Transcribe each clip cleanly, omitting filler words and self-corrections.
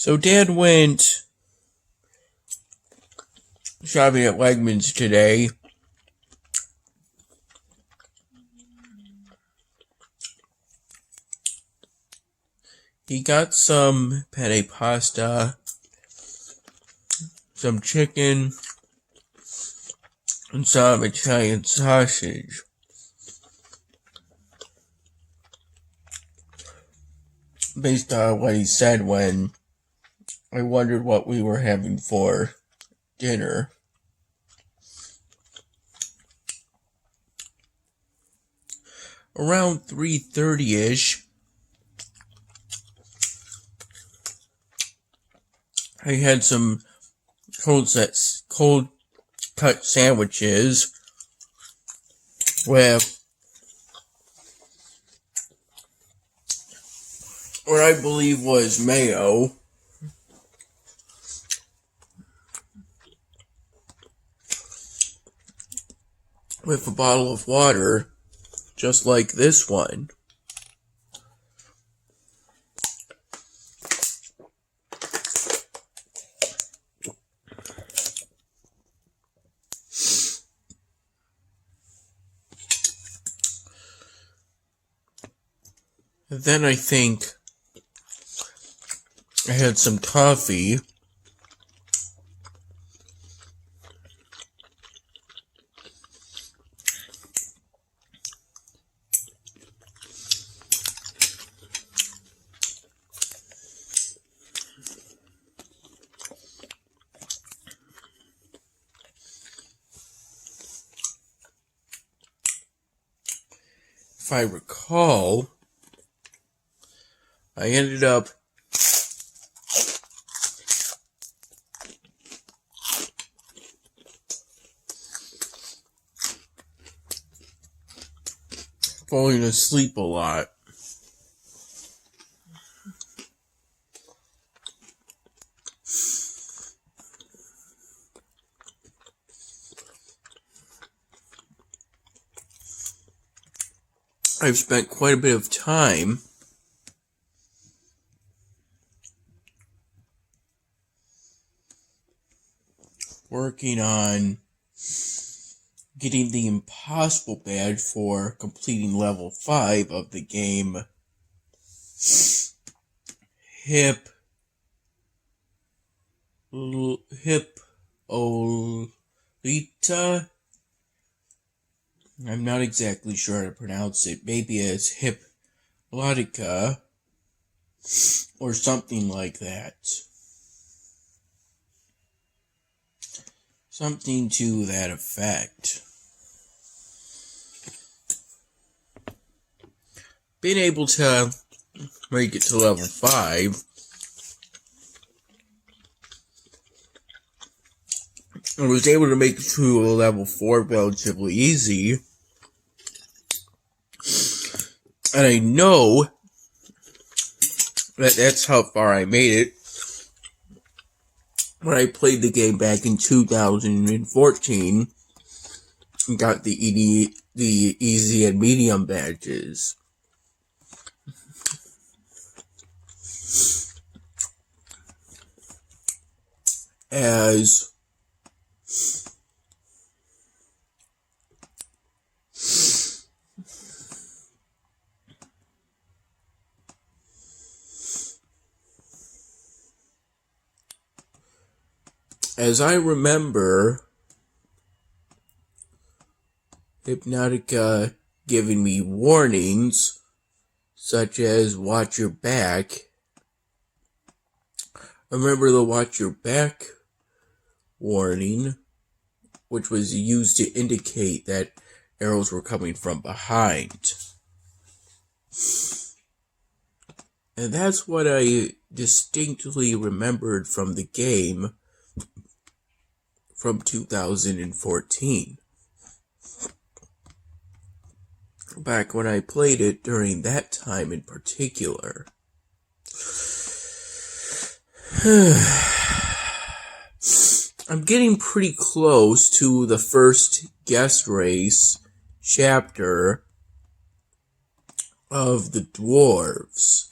So Dad went shopping at Wegmans today. He got some penne pasta, some chicken, and some Italian sausage. Based on what he said when I wondered what we were having for dinner. Around 3:30ish, I had some cold cut sandwiches with what I believe was mayo, with a bottle of water, just like this one. And then I think I had some coffee. If I recall, I ended up falling asleep a lot. I've spent quite a bit of time working on getting the Impossible badge for completing level 5 of the game Hippolyta. I'm not exactly sure how to pronounce it. Maybe it's Hippolytica or something like that. Something to that effect. Being able to make it to level 5, I was able to make it to level 4 relatively easy. And I know that that's how far I made it when I played the game back in 2014 and got the easy and medium badges. As I remember, Hypnotica giving me warnings, such as watch your back. I remember the watch your back warning, which was used to indicate that arrows were coming from behind. And that's what I distinctly remembered from the game from 2014. Back when I played it during that time in particular. I'm getting pretty close to the first guest race chapter of the dwarves.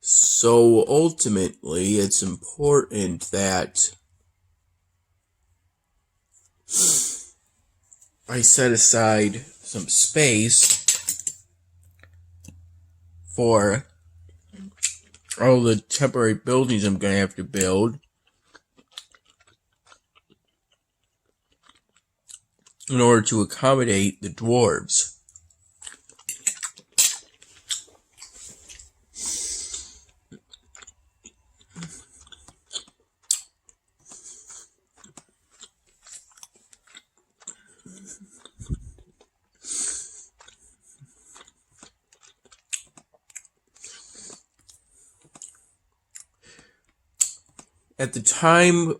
So ultimately, it's important that I set aside some space for all the temporary buildings I'm going to have to build in order to accommodate the dwarves. At the time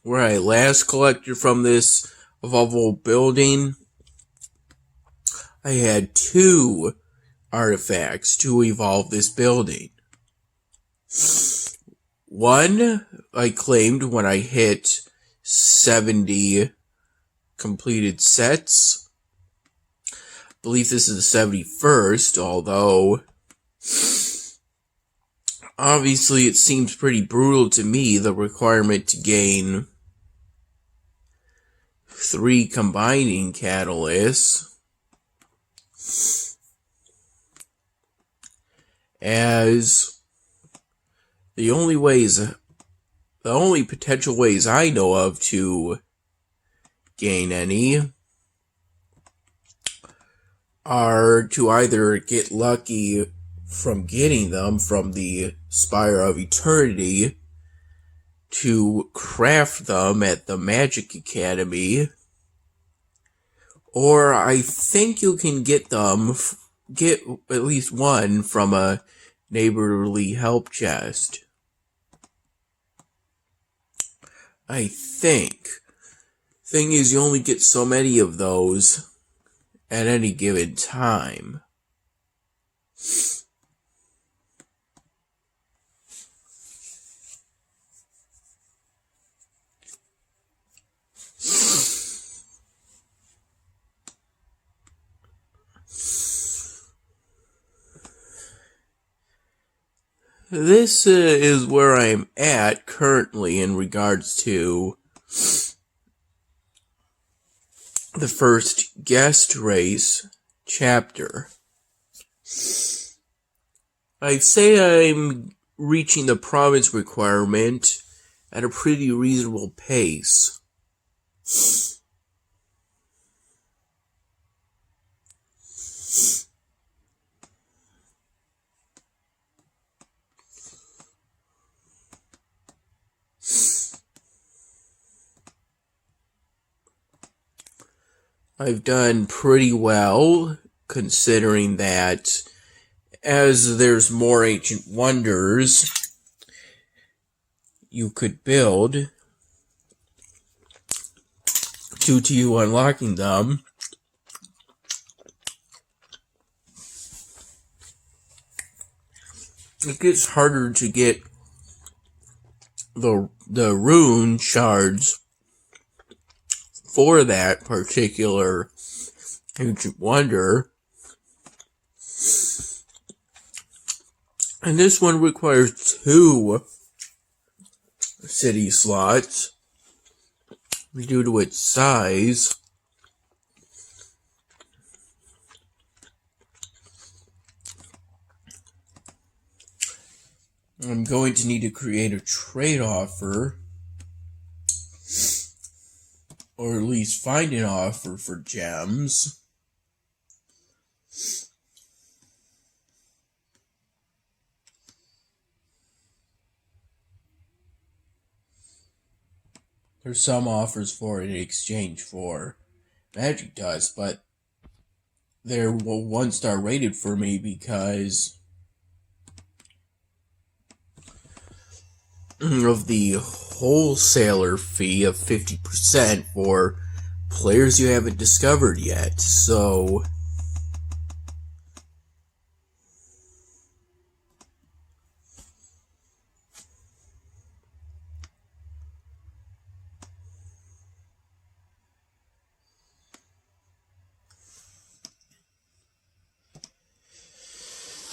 where I last collected from this evolvable building, I had 2 artifacts to evolve this building. One I claimed when I hit 70 completed sets. I believe this is the 71st, although obviously it seems pretty brutal to me, the requirement to gain 3 combining catalysts, as the only potential ways I know of to gain any are to either get lucky from getting them from the Spire of Eternity, to craft them at the Magic Academy, or I think you can get at least one from a neighborly help chest. I think. Thing is, you only get so many of those at any given time. This is where I'm at currently in regards to the first guest race chapter. I'd say I'm reaching the province requirement at a pretty reasonable pace. I've done pretty well, considering that as there's more ancient wonders you could build due to you unlocking them, it gets harder to get the rune shards for that particular ancient wonder. And this one requires 2 city slots due to its size. I'm going to need to create a trade offer, or at least find an offer for gems. There's some offers for it in exchange for magic dust, but they're 1-star rated for me because of the wholesaler fee of 50% for players you haven't discovered yet. So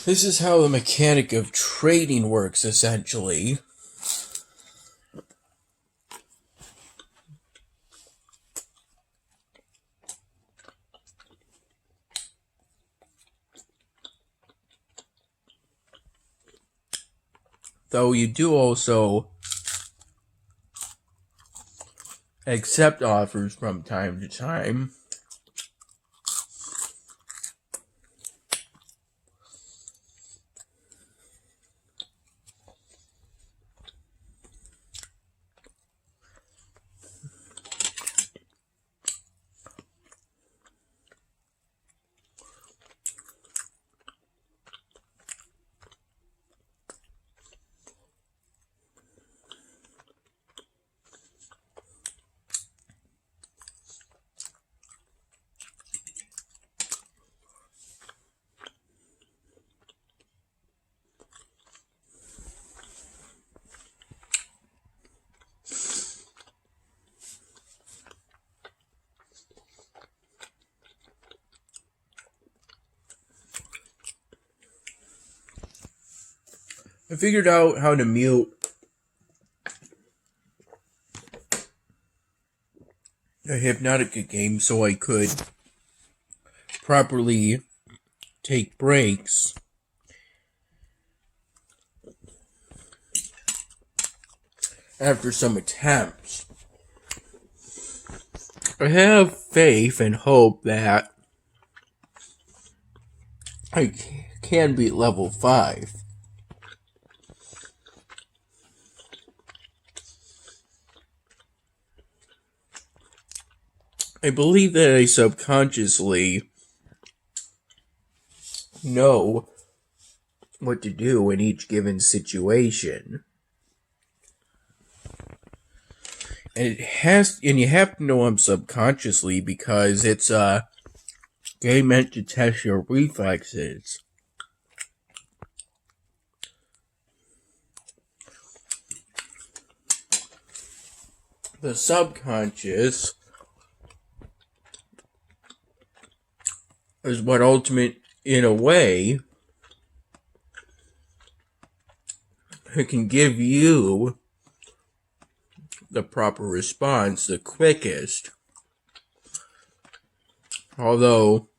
This is how the mechanic of trading works, essentially. Though you do also accept offers from time to time. I figured out how to mute a Hypnotica game so I could properly take breaks after some attempts. I have faith and hope that I can beat level 5. I believe that I subconsciously know what to do in each given situation. And you have to know them subconsciously because it's a game meant to test your reflexes. The subconscious is what ultimate, in a way, it can give you the proper response the quickest. Although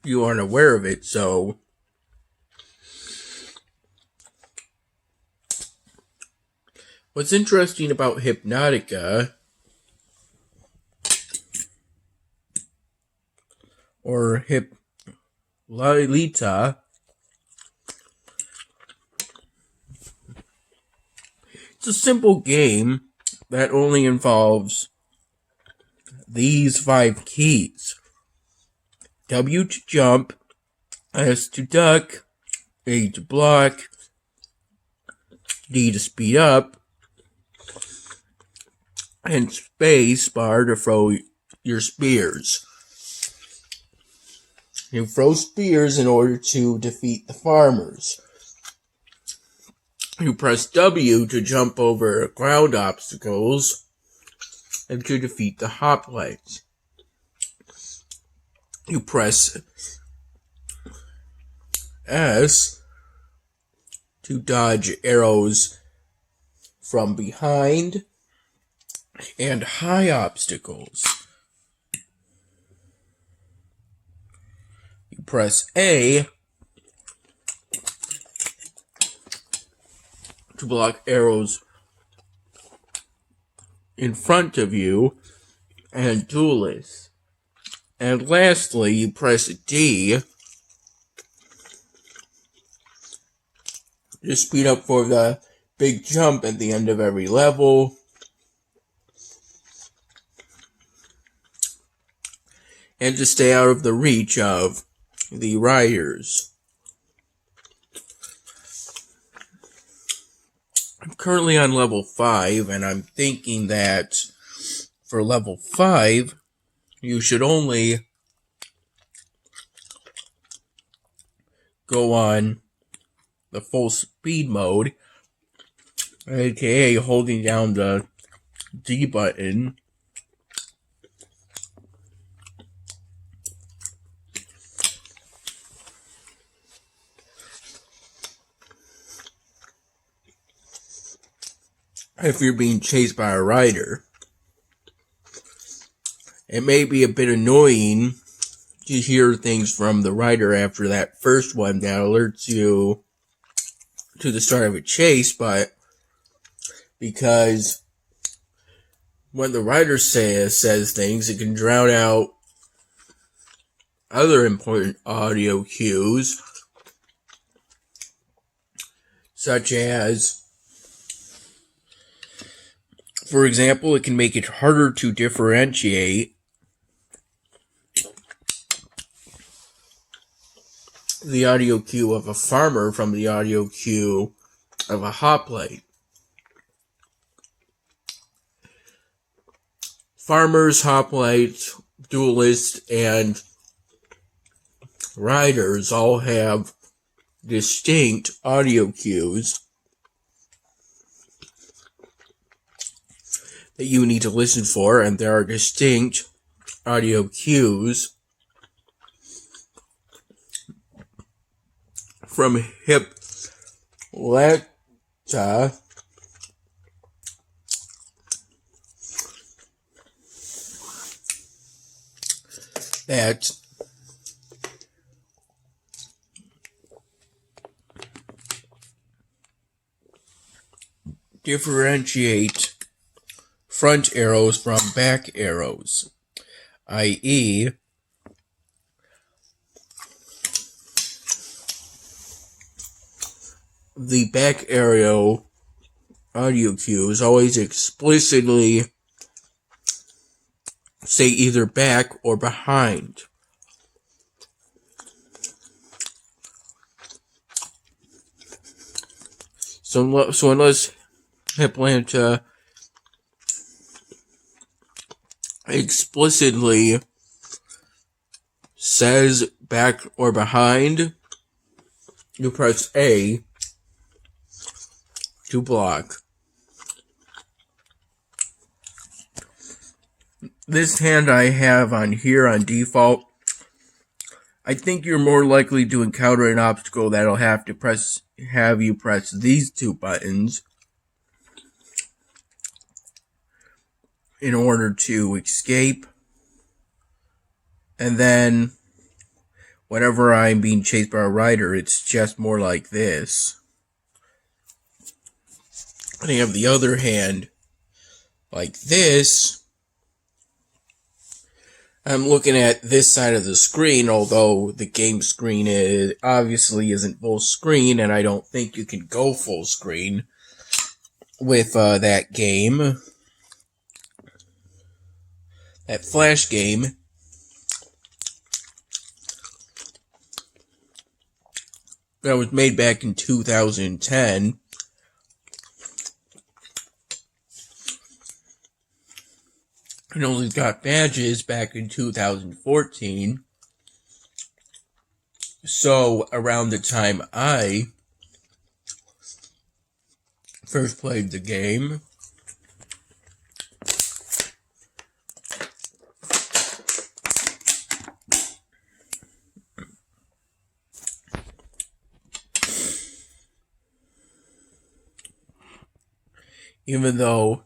you aren't aware of it, so what's interesting about Hypnotica or Hypnolita, it's a simple game that only involves these 5 keys. W to jump, S to duck, A to block, D to speed up, and space bar to throw your spears. You throw spears in order to defeat the farmers. You press W to jump over ground obstacles and to defeat the hoplites. You press S to dodge arrows from behind and high obstacles. You press A to block arrows in front of you and duelists. And lastly, you press D to speed up for the big jump at the end of every level. And to stay out of the reach of the riders. I'm currently on level 5, and I'm thinking that for level 5, you should only go on the full speed mode, aka holding down the D button if you're being chased by a rider. It may be a bit annoying to hear things from the rider after that first one that alerts you to the start of a chase, but because when the rider says things, it can drown out other important audio cues, such as, for example, it can make it harder to differentiate the audio cue of a farmer from the audio cue of a hoplite. Farmers, hoplites, duelists, and riders all have distinct audio cues that you need to listen for, and there are distinct audio cues from Hippolyta that differentiate front arrows from back arrows, i.e., the back arrow audio cues always explicitly say either back or behind. So unless Hippolyta explicitly says back or behind, you press A to block. This hand I have on here on default. I think you're more likely to encounter an obstacle that'll have you press these two buttons in order to escape. And then whenever I'm being chased by a rider, it's just more like this. And I have the other hand like this. I'm looking at this side of the screen, although the game screen obviously isn't full screen, and I don't think you can go full screen with that game. That Flash game. That was made back in 2010. And only got badges back in 2014. So, around the time I first played the game, even though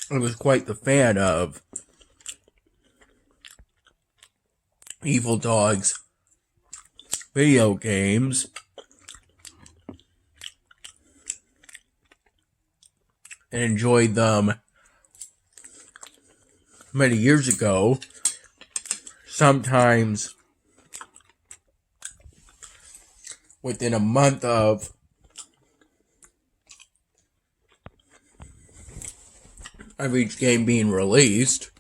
I was quite the fan of Evil Dog's video games, and enjoyed them many years ago. Sometimes within a month of each game being released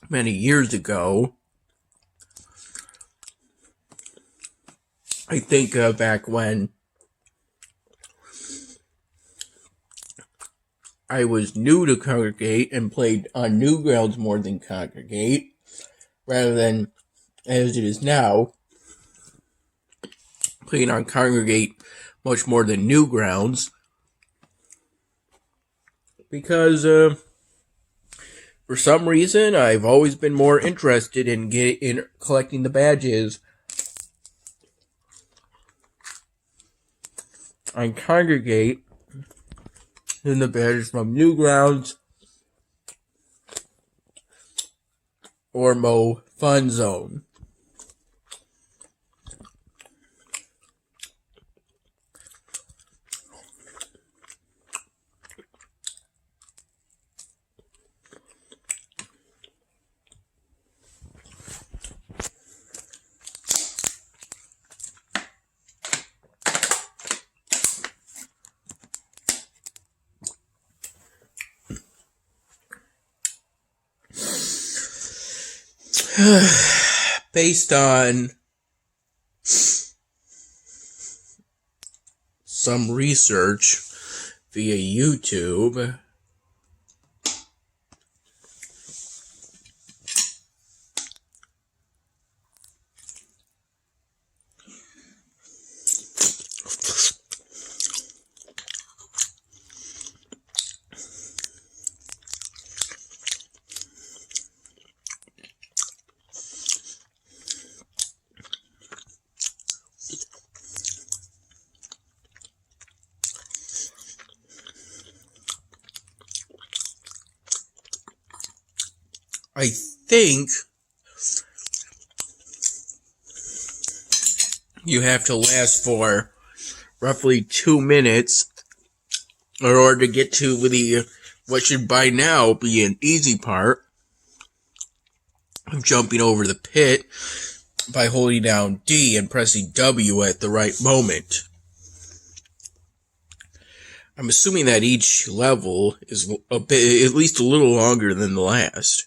many years ago. I think back when I was new to Congregate and played on Newgrounds more than Congregate, rather than as it is now, playing on Congregate much more than Newgrounds. Because, for some reason, I've always been more interested in collecting the badges on Congregate. Then the batters from Newgrounds or Mo Fun Zone. Based on some research via YouTube, I think you have to last for roughly 2 minutes in order to get to the what should by now be an easy part of jumping over the pit by holding down D and pressing W at the right moment. I'm assuming that each level is a bit, at least a little longer than the last.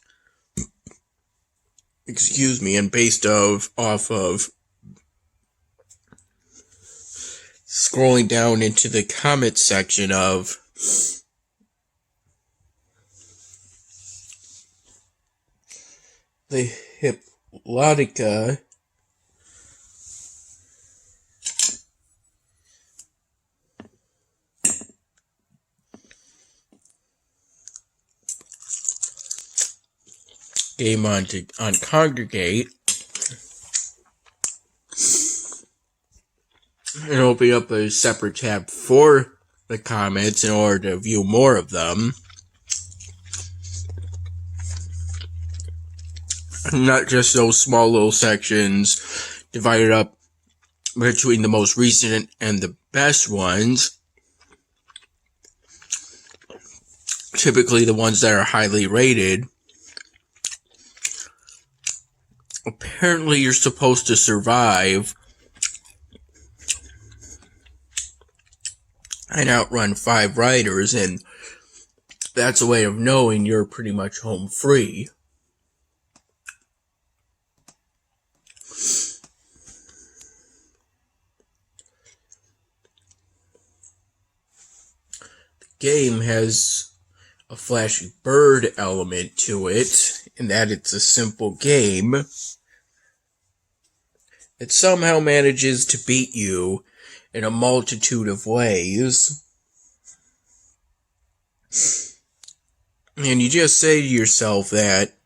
Excuse me, and based off of scrolling down into the comment section of the Hippolotica game on Congregate, and open up a separate tab for the comments in order to view more of them. Not just those small little sections divided up between the most recent and the best ones. Typically the ones that are highly rated. Apparently you're supposed to survive and outrun 5 riders, and that's a way of knowing you're pretty much home free. The game has a Flashy Bird element to it, in that it's a simple game. It somehow manages to beat you in a multitude of ways. And you just say to yourself that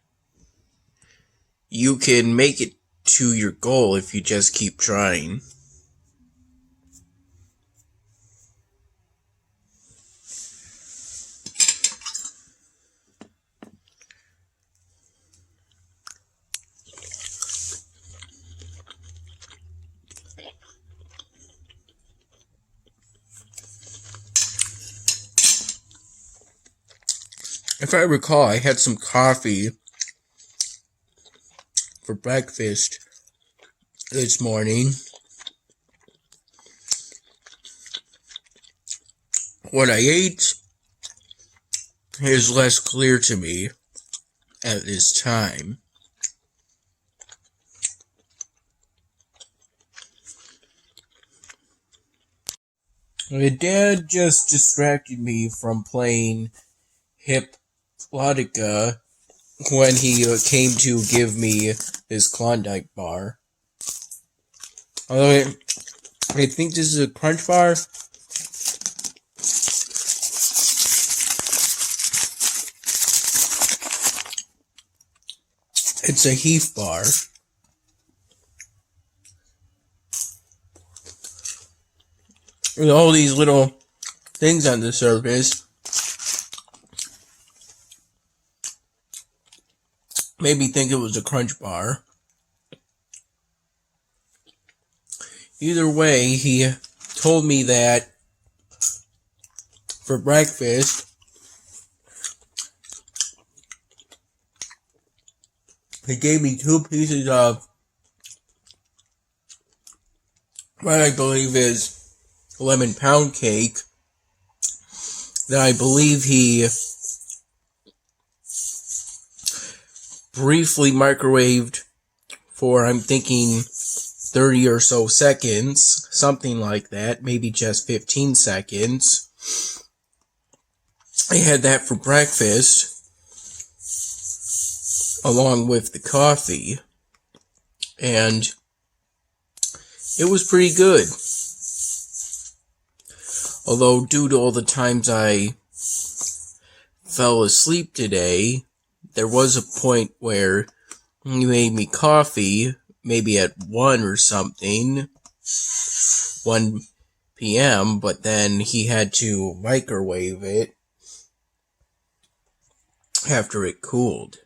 you can make it to your goal if you just keep trying. If I recall, I had some coffee for breakfast this morning. What I ate is less clear to me at this time. My dad just distracted me from playing Hippolotica when he came to give me his Klondike bar. Although I think this is a Crunch bar. It's a Heath bar. with all these little things on the surface. Made me think it was a Crunch Bar. Either way, he told me that for breakfast, he gave me 2 pieces of what I believe is lemon pound cake that I believe he briefly microwaved for, I'm thinking, 30 or so seconds, something like that, maybe just 15 seconds. I had that for breakfast, along with the coffee, and it was pretty good. Although, due to all the times I fell asleep today, there was a point where he made me coffee, maybe at 1 or something, 1 p.m., but then he had to microwave it after it cooled.